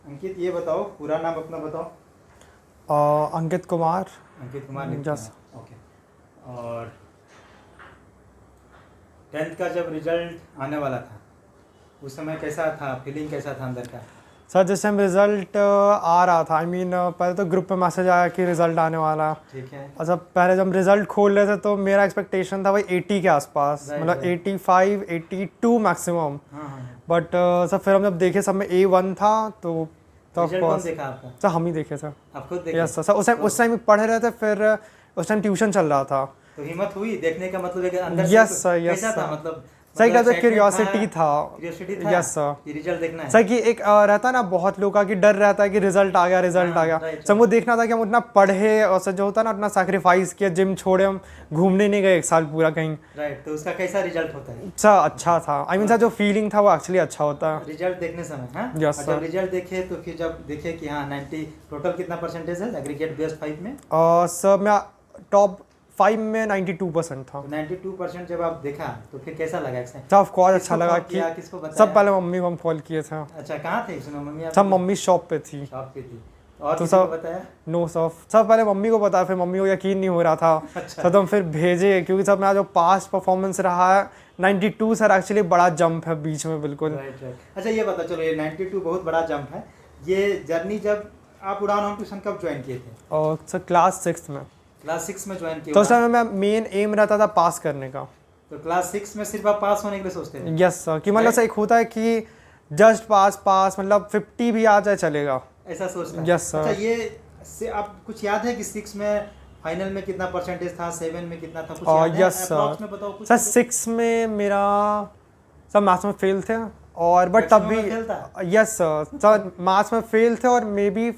अंकित, ये बताओ पूरा नाम अपना बताओ। अंकित कुमार। अंकित कुमार लिखते Yes. हैं, ओके। और 10th का जब रिजल्ट आने वाला था उस समय कैसा था, फीलिंग कैसा था अंदर का? सर जिस टाइम रिज़ल्ट आ रहा था पहले तो ग्रुप पे मैसेज आया कि रिज़ल्ट आने वाला है। ठीक है। और सब पहले जब रिज़ल्ट खोल रहे थे तो मेरा एक्सपेक्टेशन था वही 80 के आसपास, Right, मतलब right. 85 82 मैक्सिमम। हाँ। बट सर फिर हम जब देखे सब में A1 था तो रिजल्ट कौन देखा आपका? सर हम ही देखे सर। आप खुद देखे? यस सर उस टाइम पढ़ रहे थे, फिर उस टाइम ट्यूशन चल रहा था। तो हिम्मत हुई देखने का, मतलब एक अंदर से यस सर, यस कैसा था, सर। मतलब सर एक excitement क्यूरियोसिटी था। क्यूरियोसिटी था यस सर। कि रिजल्ट देखना है। सर कि एक रहता है ना बहुत लोगों का कि डर रहता है कि रिजल्ट आ गया रिजल्ट आ गया। right, सर वो देखना था कि हम उतना पढ़े और सर जो होता है ना उतना सैक्रिफाइस किया, जिम छोड़े, हम घूमने नहीं गए एक साल पूरा कहीं। राइट, तो उसका कैसा रिजल्ट होता है? सर अच्छा था, सर जो फीलिंग था वो एक्चुअली अच्छा होता है रिजल्ट देखने समय। हाँ, Yes, और जब sir. रिजल्ट देखे तो फिर जब देखे कि हाँ 90 टोटल कितना परसेंटेज है एग्रीगेट बेस्ट 5 में? सर मैं टॉप 5 में 92% था। तो 92% जब आप देखा तो फिर कैसा लगा? सर ऑफ कोर्स अच्छा लगा कि किसको बताया? सब पहले मम्मी को हम कॉल किए थे। अच्छा, कहाँ थे इसमें मम्मी? सब मम्मी शॉप पे थी। शॉप पे थी। और तो किसी को सब बताया? नो सब पहले मम्मी को बताया, फिर मम्मी को यकीन नहीं हो रहा था। अच्छा। तो हम फिर भेजे, क्योंकि सब मेरा जो पास्ट परफॉर्मेंस रहा है 92 सर एक्चुअली बड़ा जंप है बीच में बिल्कुल। राइट। अच्छा ये बता, चलो ये 92 बहुत बड़ा जंप है। ये जर्नी जब आप उड़ान होम ट्यूशन कब ज्वाइन किए थे? और सर क्लास 6 में। क्लास 6 में ज्वाइन किए? तो उस टाइम में मेन एम रहता था पास करने का। तो क्लास 6 में सिर्फ आप पास होने के लिए सोचते थे? यस सर, कि मतलब सर एक होता है कि जस्ट पास मतलब 50 भी आ जाए चलेगा, ऐसा सोचता है? Yes sir. अच्छा ये से आप कुछ याद है कि 6 में फाइनल में कितना परसेंटेज था, 7 में कितना था, कुछ याद है? यस अप्रॉक्स में सर। बताओ कुछ। सर 6 में मेरा सब मैथ्स में फेल थे, और बट तब भी Maximum में fail था? यस सर मैथ्स में फेल थे, और मे बी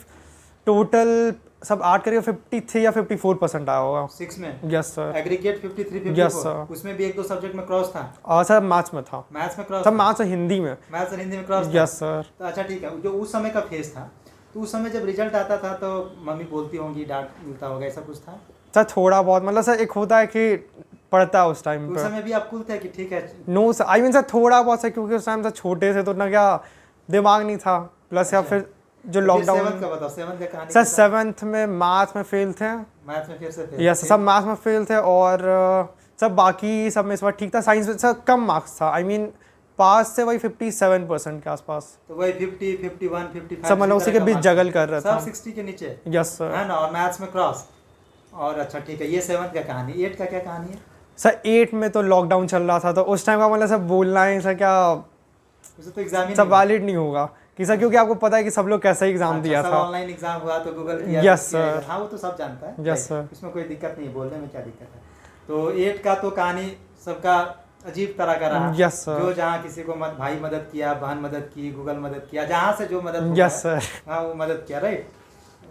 टोटल सब ऐड करके 53 या 54% आया होगा 6 में? Yes sir. Aggregate 53 Yes, 54। sir. उसमें भी एक दो सब्जेक्ट में क्रॉस था? और सर मैथ्स में था। मैथ्स में क्रॉस सर था? मैथ्स और हिंदी में। मैथ्स और हिंदी में क्रॉस था? Yes sir. तो अच्छा ठीक है, जो उस समय का फेज था तो उस समय जब रिजल्ट आता था तो मम्मी बोलती होंगी, डांट मिलता होगा, ऐसा कुछ था? सर थोड़ा बहुत, मतलब सर एक होता है कि पढ़ता है उस टाइम तो उस पे। समय भी आप कूल थे कि ठीक है? नो सर, सर थोड़ा बहुत सर, क्योंकि उस टाइम सर छोटे थे तो ना क्या दिमाग नहीं था, प्लस या अच्छा। फिर जो तो लॉकडाउन। 7th का बताओ, 7th का कहानी सर कैसा? 7th में मैथ्स में फेल थे। मैथ्स में फिर से थे? यस सब मैथ्स में फेल थे, और सब बाकी सब में इस बार ठीक था। साइंस में सर कम मार्क्स था, पास से वही 57% के आसपास। तो वही 50 51 55 सब मतलब उसी के बीच जगल कर रहा था। सब 60 के नीचे? Yes sir. है ना, और मैथ्स में क्रॉस। और अच्छा ठीक है, ये 7th का कहानी। 8 का क्या कहानी है? सर 8 में तो लॉकडाउन चल रहा था, तो उस टाइम का मतलब सब बोलना है सर क्या उसे तो एग्जाम ही सब नहीं वैलिड नहीं होगा कि सर, क्योंकि आपको पता है कि सब लोग कैसा एग्जाम दिया सब था। ऑनलाइन एग्जाम हुआ तो गूगल किया, Yes, कुछ किया। sir. हाँ वो तो सब जानता है। Yes, sir. इसमें कोई दिक्कत नहीं, बोलने में क्या दिक्कत है। तो 8 का तो कहानी सबका अजीब तरह का रहा। Yes, sir. जो जहाँ किसी को भाई मदद किया, बहन मदद की, गूगल मदद किया, जहाँ से जो मदद होता यस है, सर। हाँ वो मदद किया। Right,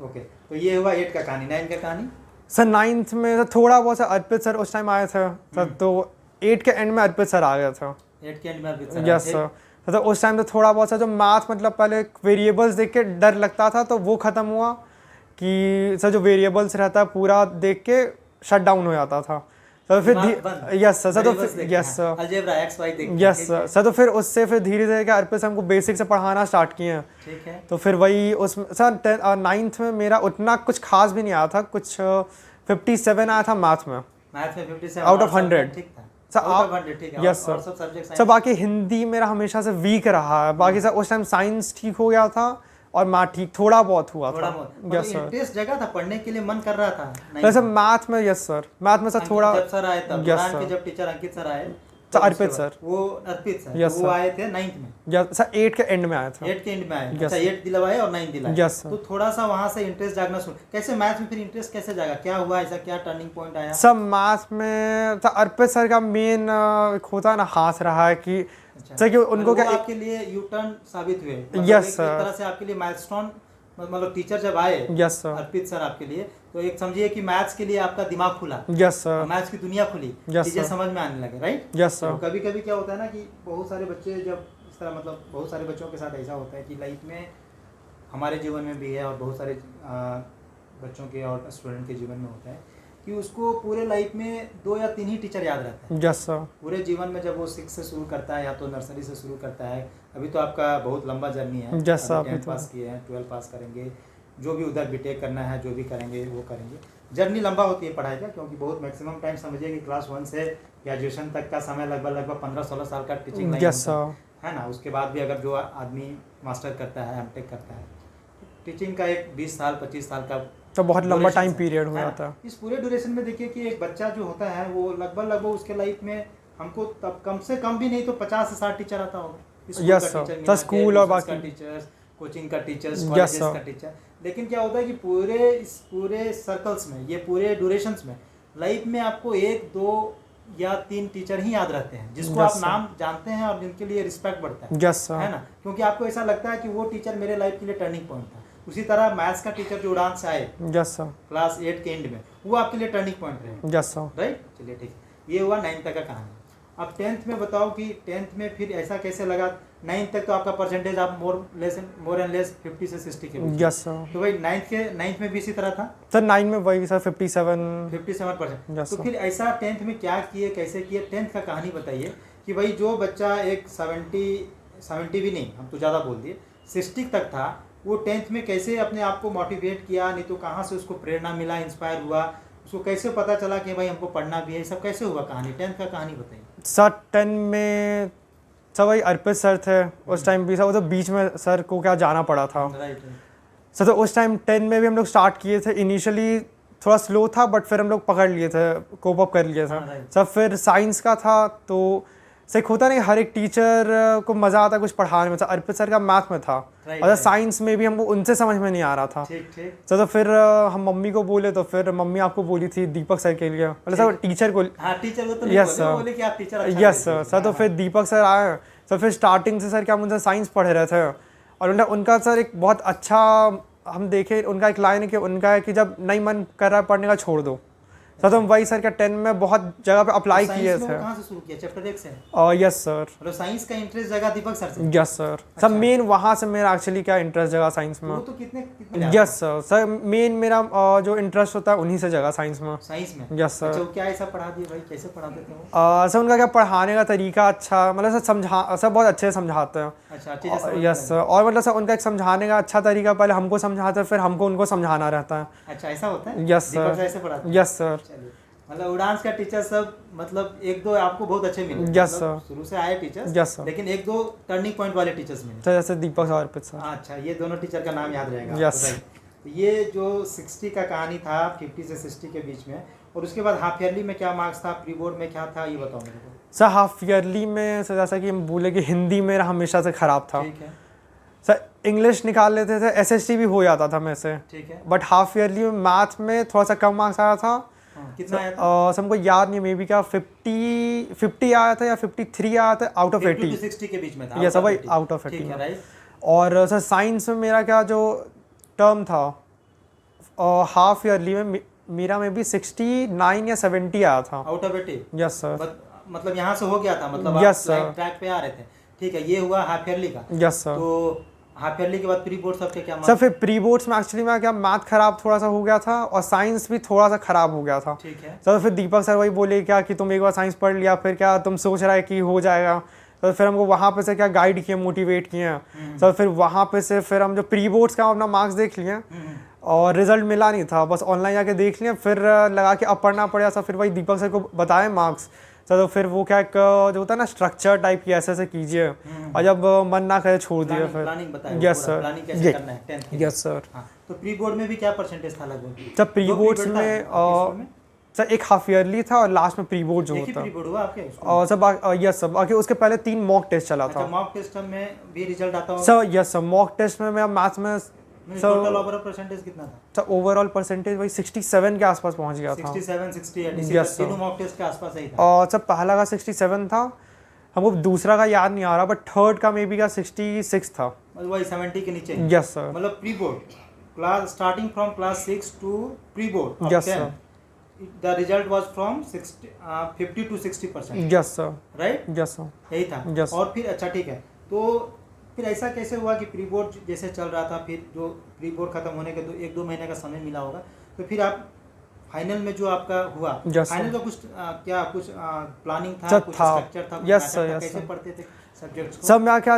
okay. तो ये हुआ 8 का कहानी। 9 का कहानी? सर 9th में सर थोड़ा बहुत सर अर्पित सर उस टाइम आए थे सर, तो 8 के एंड में अर्पित सर आ गए थे। 8 के एंड में भी यस सर। तो उस टाइम तो थोड़ा बहुत सर जो मैथ मतलब पहले वेरिएबल्स देख के डर लगता था, तो वो ख़त्म हुआ कि सर जो वेरिएबल्स रहता है पूरा देख के शट डाउन हो जाता था। तो फिर यस सर तो yes sir algebra X Y देख। यस सर तो फिर उससे फिर धीरे धीरे क्या अर्पित हमको बेसिक से पढ़ाना स्टार्ट किए हैं। ठीक है। तो फिर वही उस सर 9th में मेरा उतना कुछ खास भी नहीं आया था, कुछ 57 आया था मैथ में। मैथ में 57 आउट ऑफ 100। ठीक था सर आउट ऑफ 100। ठीक है। यस और सर। सब सब्जेक्ट सर बाकी हिंदी मेरा हमेशा से वीक रहा है, बाकी सर उस टाइम साइंस ठीक हो गया था और मैथ ठीक थोड़ा बहुत हुआ था। Yes sir. इंटरेस्ट जगह था, पढ़ने के लिए मन कर रहा था? वैसे मैथ में यस सर, मैथ में सर थोड़ा जब सर आए तब यस कुरान के सर जब टीचर अंकित सर आए तो अर्पित सर वो अर्पित सर यस वो सर आए थे 9th में। यस सर 8 के एंड में आया था। 8 के एंड में आए। Yes, अच्छा 8 दिलवाए और 9 दिलाए। Yes sir. तो थोड़ा सा वहां से इंटरेस्ट जागना शुरू कैसे? मैथ्स में फिर इंटरेस्ट कैसे जागा? क्या हुआ ऐसा, क्या टर्निंग पॉइंट आया? सब मैथ में सर अर्पित सर का मेन होता है ना हाथ रहा है कि सर कि उनको क्या आपके लिए यू टर्न साबित हुए? Yes sir. एक तरह से आपके लिए माइलस्टोन, मतलब टीचर जब आए यस सर अर्पित सर आपके लिए, तो एक समझिए कि मैथ्स के लिए आपका दिमाग खुला। Yes sir. मैथ्स की दुनिया खुली, चीजें समझ में आने लगे। राइट। Yes sir. कभी कभी क्या होता है ना कि बहुत सारे बच्चे जब इस तरह, मतलब बहुत सारे बच्चों के साथ ऐसा होता है कि लाइफ में, हमारे जीवन में भी है और बहुत सारे बच्चों के और स्टूडेंट के जीवन में होता है कि उसको पूरे लाइफ में 2 या 3 ही टीचर याद रहते हैं यस सर। पूरे जीवन में। जब वो 6 से शुरू करता है या तो नर्सरी से शुरू करता है, अभी तो आपका बहुत लंबा जर्नी है, Yes, sir, अभी 10 अभी तो। पास किए हैं, 12 पास करेंगे, जो भी उधर बीटेक करना है, जो भी करेंगे वो करेंगे। जर्नी लंबा होती है पढ़ाई का, क्योंकि बहुत मैक्सिमम टाइम समझिए कि क्लास 1 से ग्रेजुएशन तक का समय लगभग 15-16 साल का टीचिंग लाइन यस होता सर। है ना। उसके बाद भी अगर जो आदमी मास्टर करता है, एमटेक करता है, टीचिंग का एक 20 साल 25 साल का तो बहुत लंबा duration टाइम है, पीरियड हो है ना? जाता है। इस पूरे ड्यूरेशन में देखिए कि एक बच्चा जो होता है वो लगभग उसके लाइफ में हमको तब कम से कम भी नहीं तो 50 से 60 टीचर आता होगा। स्कूल Yes, का sir. टीचर तो मिला के, स्कूल और business बाकी- का टीचर्स, कोचिंग का टीचर्स, Yes, कॉलेजेस sir. का टीचर। लेकिन क्या होता है कि इस पूरे सर्कल्स में, ये पूरे ड्यूरेशंस में लाइफ में आपको 1 2 या 3 टीचर ही याद रहते हैं, जिसको Yes, आप sir. नाम जानते हैं और जिनके लिए रिस्पेक्ट बढ़ता है यस है सर। ना। क्योंकि आपको ऐसा लगता है कि वो टीचर मेरे लाइफ के लिए टर्निंग पॉइंट था। उसी तरह मैथ्स का टीचर जो उड़ान से आए यस सर। क्लास 8 के एंड में, वो आपके लिए टर्निंग पॉइंट रहे, यस सर। राइट। चलिए ठीक है, ये हुआ 9th तक का कहानी। अब 10th में बताओ कि 10th में फिर ऐसा कैसे लगा। 9th तक तो आपका परसेंटेज आप मोर एंड लेस 50 से 60 के बीच। Yes sir. तो भाई 9th में भी इसी तरह था, सर 9 में वही सर 57। 57%। Yes, तो sir. फिर ऐसा 10th में क्या किए, कैसे किए, 10th का कहानी बताइए कि भाई जो बच्चा एक 70 भी नहीं, हम तो ज़्यादा बोल दिए, 60 तक था, वो 10th में कैसे अपने आप को मोटिवेट किया, नहीं तो कहाँ से उसको प्रेरणा मिला, इंस्पायर हुआ, उसको कैसे पता चला कि भाई हमको पढ़ना भी है, सब कैसे हुआ कहानी, 10th का कहानी बताइए। सर 10 में सर वही अर्पित सर थे उस टाइम भी। सर वो तो बीच में सर को क्या जाना पड़ा था। राइट। सर तो उस टाइम 10 में भी हम लोग स्टार्ट किए थे। इनिशियली थोड़ा स्लो था बट फिर हम लोग पकड़ लिए थे, कोप अप कर लिए हाँ, था। right. सर फिर साइंस का था तो सर एक होता नहीं, हर एक टीचर को मज़ा आता कुछ पढ़ाने में। सर अर्पित सर का मैथ में था Right, और right. साइंस में भी हमको उनसे समझ में नहीं आ रहा था। ठीक ठीक। सर तो फिर हम मम्मी को बोले तो फिर मम्मी आपको बोली थी दीपक सर के लिए, मतलब सर टीचर को। हाँ टीचर को तो नहीं Yes, बोले, sir. बोले कि आप टीचर अच्छा यस दे सर। दीजिए। सर तो हाँ, फिर दीपक सर आए। सर फिर स्टार्टिंग से सर क्या मुझे साइंस पढ़ रहे थे और उनका सर एक बहुत अच्छा हम देखे, उनका एक लाइन है कि उनका है कि जब नहीं मन कर रहा है पढ़ने का छोड़ दो। सर तो हम वही सर का 10 में बहुत जगह पे अप्लाई तो किए साइंस में थे। वो कहाँ से शुरू किया, चैप्टर 1 से? Yes sir. मतलब साइंस का इंटरेस्ट जगह दीपक सर से? Yes sir. अच्छा। सर मेन वहाँ से मेरा एक्चुअली क्या इंटरेस्ट जगह साइंस तो में। वो तो कितने यस सर। सर मेन मेरा जो इंटरेस्ट होता है उन्हीं से जगह साइंस में। साइंस में? Yes sir. अच्छा, वो क्या ऐसा पढ़ा दिए भाई, कैसे पढ़ाते थे वो? सर उनका क्या पढ़ाने का तरीका अच्छा, मतलब सर बहुत अच्छे से समझाते हैं। अच्छा, अच्छे से समझ यस में सर। और मतलब सर उनका एक समझाने का अच्छा तरीका, पहले हमको समझाते हैं फिर हमको उनको समझाना रहता है। आया। अच्छा ऐसा होता है? यस दीपक सर। सर ऐसे पढ़ाते हैं? Yes sir. चलिए, मतलब उड़ान्स का टीचर सब मतलब 1-2 आपको बहुत अच्छे मिले? Yes, मतलब sir. शुरू से आए टीचर्स? Yes, sir. लेकिन 1-2 टर्निंग पॉइंट वाले टीचर्स मिले? सर जैसे दीपक सर, अर्पित सर। अच्छा, ये दोनों टीचर का नाम याद रहेगा Yes. आपको, right? तो ये जो 60 का कहानी था, 50 से 60 के बीच में, और उसके बाद हाफ ईयरली में क्या मार्क्स था, प्री बोर्ड में क्या था, ये बताओ मेरे को। सर हाफ ईयरली में सर जैसा कि हम बोले कि हिंदी मेरा हमेशा से ख़राब था। ठीक है। सर इंग्लिश निकाल लेते थे, एसएसटी भी हो जाता था मेरे से। ठीक है। बट हाफ ईयरली में मैथ में थोड़ा सा कम मार्क्स आया था। हाँ, कितना आया था? सर हमको याद नहीं, मे बी क्या 50 आया था या 53 आया था आउट ऑफ 50 80। to 60 के बीच में था? Yes, out of भाई, 80. out of 80 ठीक है, में। राइट। और सर साइंस में मेरा क्या जो टर्म था हाफ ईयरली में मेरा में भी 69 या 70 आया था। Out of 80? Yes sir. मतलब यहाँ से हो गया था, मतलब आप Yes, sir. ट्रैक पे आ रहे थे। ठीक है, ये हुआ हाफ ईयरली का। Yes sir. तो हाफ ईयरली के बाद प्री बोर्ड सबके क्या सर फिर प्री बोर्ड्स में एक्चुअली मैं क्या मैथ खराब थोड़ा सा हो गया था और साइंस भी थोड़ा सा खराब हो गया था। ठीक है। सर फिर दीपक सर वही बोले क्या कि तुम एक बार साइंस पढ़ लिया फिर क्या तुम सोच रहा है कि हो जाएगा। तो फिर हमको वहाँ पे से क्या गाइड किए, मोटिवेट किए। सर फिर वहाँ पे से फिर हम जो प्री बोर्ड्स का अपना मार्क्स देख लिए और रिजल्ट मिला नहीं था, बस ऑनलाइन जाके देख लिया, फिर लगा के अब पढ़ना पड़ा। सर फिर वही दीपक सर को बताए मार्क्स। सर तो फिर वो क्या एक जो होता है ना स्ट्रक्चर टाइप की, ऐसे ऐसे कीजिए और जब मन ना करे छोड़ दिए फिर। प्लानिंग बताइए। Yes, sir. प्लानिंग कैसे करना है 10th के? Yes sir. हाँ, तो प्री बोर्ड में भी क्या परसेंटेज था लगभग? सर प्री दो बोर्ड्स pre-board था में आपके स्कूल में? सर एक हाफ ईयरली था और लास्ट में प्री बोर्ड जो एक ही होता प्री बोर्ड हुआ आपके स्कूल में? और सब यस सर। बाकी उसके पहले 3 मॉक टेस्ट चला अच्छा, था। मॉक टेस्ट में भी रिजल्ट आता होगा? Sir yes sir. Mock test में मैं मैथ्स में टोटल सर ओवरऑल परसेंटेज कितना था? सर ओवरऑल परसेंटेज वही 67 के आसपास पहुंच गया था। 67, 68, Yes, sir. तीनों मॉक टेस्ट के आसपास ही था। और सर पहला का 67 था, हमको दूसरा का याद नहीं आ रहा, बट थर्ड का मे बी का 66 था। मतलब वही 70 के नीचे? Yes sir. मतलब pre board class starting from class 6 to pre board Yes, sir. The result was from 50 to 60%, yes sir. Right? Yes sir. यही था। Yes. और फिर अच्छा ठीक है, तो फिर ऐसा कैसे हुआ कि प्री बोर्ड जैसे चल रहा था, फिर जो प्री बोर्ड खत्म होने के 1-2 महीने का समय मिला होगा, तो फिर आप फाइनल में जो आपका हुआ, Yes, फाइनल sir. का कुछ क्या कुछ प्लानिंग था, सर, कुछ था. स्ट्रक्चर था, कुछ Yes, नाटक sir, था, yes, कैसे sir. पढ़ते थे सब्जेक्ट्स को? सब मैं क्या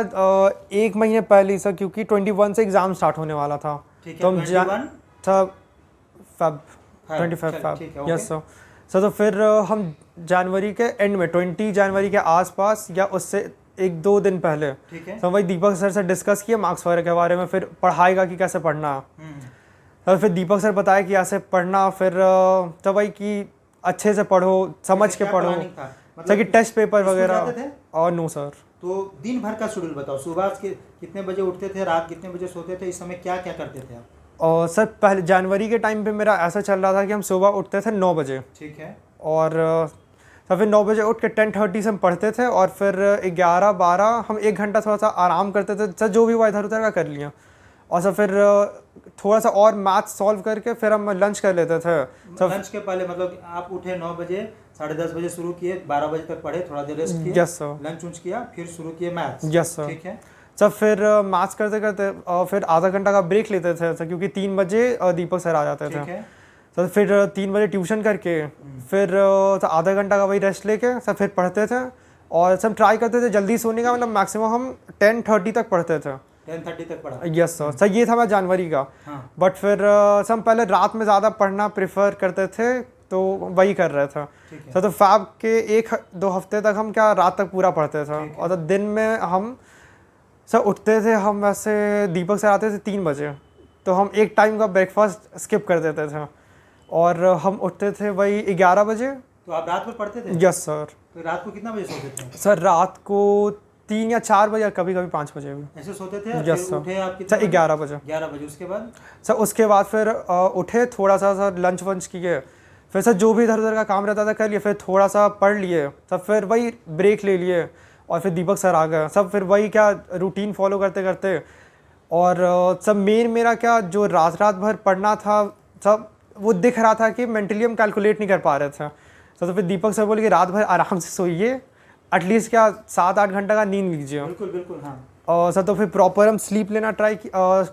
1 महीने पहले ही सर, क्योंकि 21 से एग्ज़ाम स्टार्ट होने वाला था। ठीक है, तो हम 21 था फेब, है, 25 चल, फेब, ठीक है, ओके। Yes sir. सर तो फिर हम जनवरी के एंड में 20 जनवरी के आसपास या उससे 1-2 दिन पहले ठीक है। तो वही दीपक सर से डिस्कस किया मार्क्स वगैरह के बारे में, फिर पढ़ाई का कि कैसे पढ़ना। तो फिर दीपक सर बताया कि ऐसे पढ़ना, फिर तो वही कि अच्छे से पढ़ो, समझ कैसे के क्या पढ़ो, प्लानिंग था? सर कि टेस्ट पेपर स्कूल वगैरह। जाते थे? और नो सर। तो दिन भर का शेड्यूल बताओ, सुबह के कितने बजे उठते थे, रात कितने बजे सोते थे, इस समय क्या क्या करते थे आप? और सर पहले जनवरी के टाइम पे मेरा ऐसा चल रहा था कि हम सुबह उठते थे 9 बजे, ठीक है। और सर फिर 9 बजे उठ के 10:30 से हम पढ़ते थे, और फिर 11-12 हम 1 घंटा थोड़ा सा आराम करते थे, सर जो भी हुआ इधर उधर का कर लिया, और सर फिर थोड़ा सा और मैथ सॉल्व करके फिर हम लंच कर लेते थे। लंच के पहले मतलब आप उठे 9 बजे, 10:30 बजे शुरू किए, 12 बजे तक पढ़े, थोड़ा देर रेस्ट किए, यस सर, लंच उंच किया, फिर शुरू किए मैथ्स। Yes sir. ठीक है। सर फिर मैथ्स करते करते फिर आधा घंटा का ब्रेक लेते थे सर, क्योंकि 3 बजे दीपक सर आ जाते ठीक थे। है। सर फिर 3 बजे ट्यूशन करके फिर सर आधा घंटा का वही रेस्ट लेके सर फिर पढ़ते थे, और सब ट्राई करते थे जल्दी सोने का, मतलब मैक्सिमम हम 10:30 तक पढ़ते थे। 10:30 तक पढ़ा? Yes sir. सर ये था मैं जनवरी का। हाँ। बट फिर सर हम पहले रात में ज़्यादा पढ़ना प्रेफर करते थे, तो वही कर रहे थे। ठीक है। सर तो फैब के 1-2 हफ्ते तक हम क्या रात तक पूरा पढ़ते थे, ठीक है। और तो दिन में हम सर उठते थे, हम वैसे दीपक सर आते थे 3 बजे, तो हम एक टाइम का ब्रेकफास्ट स्किप कर देते थे, और हम उठते थे वही 11 बजे। तो आप रात में पढ़ते थे? Yes sir. तो रात को कितना बजे सोते थे? सर रात को 3 या 4 बजे, कभी कभी 5 बजे भी। ऐसे सोते थे? यस फिर सर। उठे आप कितने सर 11 बजे। 11 बजे, उसके बाद? सर उसके बाद फिर उठे, थोड़ा सा सर लंच वंच किए, फिर सर जो भी इधर उधर का काम रहता था कर लिए, फिर थोड़ा सा पढ़ लिए, सब फिर वही ब्रेक ले लिए, और फिर दीपक सर आ गए, सब फिर वही क्या रूटीन फॉलो करते करते, और सब मेन मेरा क्या जो रात भर पढ़ना था, सब वो दिख रहा था कि मेंटली हम कैलकुलेट नहीं कर पा रहे थे। तो फिर दीपक सर बोले कि रात भर आराम से सोइए, एटलीस्ट क्या 7-8 घंटा का नींद लीजिए। बिल्कुल बिल्कुल, हाँ। और सर तो फिर प्रॉपर हम स्लीप लेना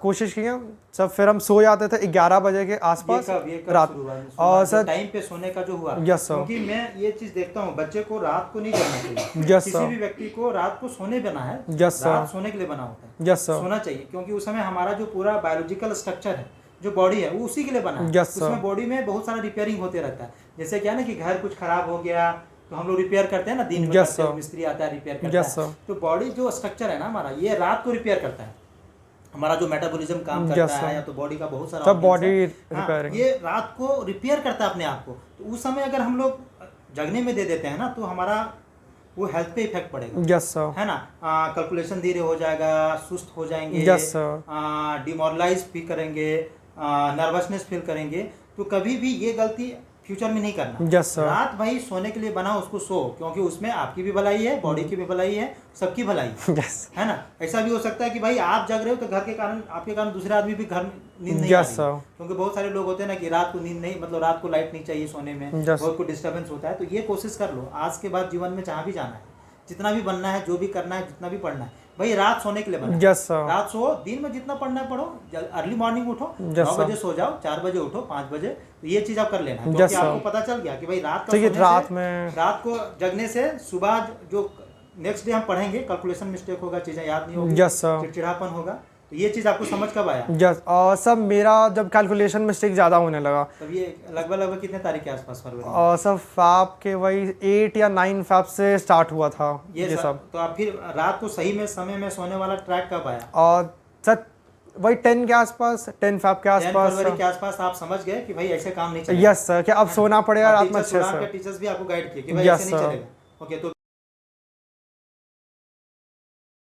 कोशिश किया। सब फिर हम सो जाते थे 11 बजे के आसपास रात। और सर टाइम पे सोने का जो हुआ, यस सर, क्योंकि मैं ये चीज देखता हूँ, बच्चे को रात को नहीं जगना चाहिए। यस किसी सर, भी व्यक्ति को रात को सोने बना है, यस सर, रात सोने के लिए बना होता है, यस सर, सोना चाहिए, क्योंकि उस समय हमारा जो पूरा बायोलॉजिकल स्ट्रक्चर है, जो बॉडी है, वो उसी के लिए बना है। Yes sir. उसमें बॉडी में बहुत सारा रिपेयरिंग होते रहता है। जैसे क्या ना कि घर कुछ खराब हो गया तो हम लोग रिपेयर करते हैं ना, दिन में करते हैं, मिस्त्री आता है रिपेयर करता है। तो बॉडी जो स्ट्रक्चर है ना हमारा, ये रात को रिपेयर करता है। हमारा जो मेटाबॉलिज्म काम करता है, या तो बॉडी का बहुत सारा बॉडी रिपेयरिंग, ये रात को रिपेयर करता है अपने आप को। तो उस समय अगर हम लोग जगने में दे देते हैं ना, तो हमारा वो हेल्थ पे इफेक्ट पड़ेगा। यस सर, है ना। कैलकुलेशन धीरे हो जाएगा, सुस्त हो जाएंगे, यस सर, डिमोरलाइज फील करेंगे, नर्वसनेस फील करेंगे। तो कभी भी ये गलती फ्यूचर में नहीं करना। Yes sir. रात भाई सोने के लिए बना, उसको सो, क्योंकि उसमें आपकी भी भलाई है, बॉडी की भी भलाई है, सबकी भलाई है। यस, है ना। ऐसा भी हो सकता है कि भाई आप जग रहे हो तो घर के कारण, आपके कारण दूसरे आदमी भी घर नींद नहीं आ रही है। क्योंकि बहुत सारे लोग होते हैं ना कि रात को नींद नहीं, मतलब रात को लाइट नहीं चाहिए सोने में, बहुत कुछ डिस्टर्बेंस होता है। तो ये कोशिश कर लो, आज के बाद जीवन में जहाँ भी जाना है, जितना भी बनना है, जो भी करना है, जितना भी पढ़ना है, भाई रात सोने के लिए बना। Yes sir. रात सो, दिन में जितना पढ़ना है पढ़ो, अर्ली मॉर्निंग उठो, 9 बजे सो जाओ, 4 बजे उठो, 5 बजे। तो ये चीज आप कर लेना, क्योंकि आपको पता चल गया कि भाई रात को जगने से सुबह जो नेक्स्ट डे हम पढ़ेंगे, कैलकुलेशन मिस्टेक होगा, चीजें याद नहीं होगी, चिड़चिड़ापन होगा। तो ये चीज आपको समझ कब आया? यस, और सब मेरा जब कैलकुलेशन मिस्टेक ज़्यादा होने लगा, तब ये लगभग कितने तारीख के आसपास, फरवरी? और सब फैब के वही 8 या 9 फैब से स्टार्ट हुआ था ये सब। तो आप फिर रात को सही में समय में सोने वाला ट्रैक कब आया? और सर वही 10 के आसपास, 10 फैब के आसपास, फरवरी के आसपास आप समझ गए कि भाई ऐसे काम नहीं चलेगा। यस सर, कि अब सोना पड़ेगा रात में अच्छे से। टीचर्स भी आपको गाइड किए कि भाई ऐसे नहीं चलेगा। ओके, तो